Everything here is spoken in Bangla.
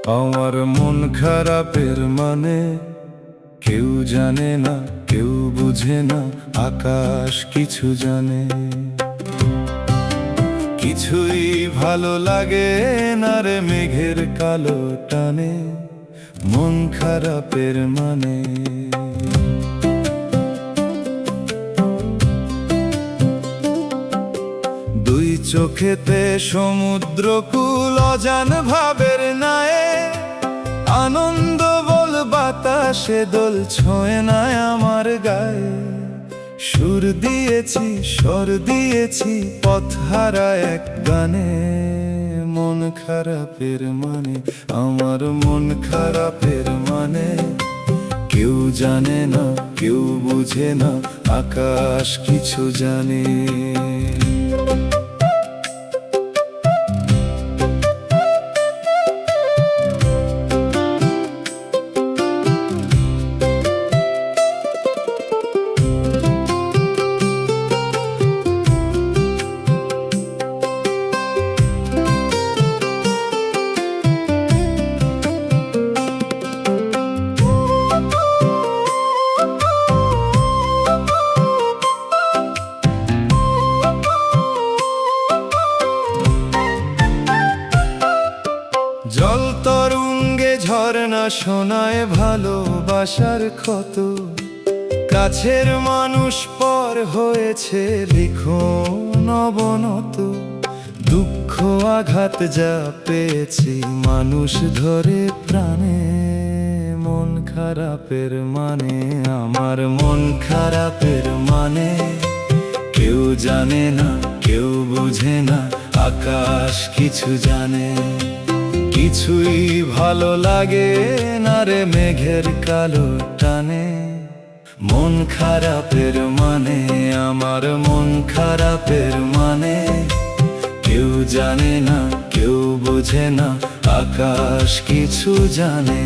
আমার মন খারাপের মানে কেউ জানে না, কেউ বুঝে না, আকাশ কিছু জানে। কিছুই ভালো লাগে না রে মেঘের কালো টানে, মন খারাপের মানে। দুই চোখেতে সমুদ্র কুল অজান ভাবের নায়ে, আনন্দ বল বাতাসে দোল ছোঁয় না আমার গায়ে। সুর দিয়েছি স্বর দিয়েছি পথ হারা এক গানে, মন খারাপের মানে, আমার মন খারাপের মানে। কেউ জানে না, কেউ বুঝে না, আকাশ কিছু জানে। জল তরঙ্গে ঝরনা শোনায় ভালোবাসার ক্ষত, কাছের মানুষ পর হয়েছে লিখন অবনত। দুঃখ আঘাত যা পেয়েছি মানুষ ধরে প্রাণে, মন খারাপের মানে, আমার মন খারাপের মানে। কেউ জানে না, কেউ বুঝে না, আকাশ কিছু জানে। কিছুই ভালো লাগে না রে মেঘের কালো টানে, মন খারাপের মানে, আমার মন খারাপের মানে। কেউ জানে না, কেউ বোঝে না, আকাশ কিছু জানে।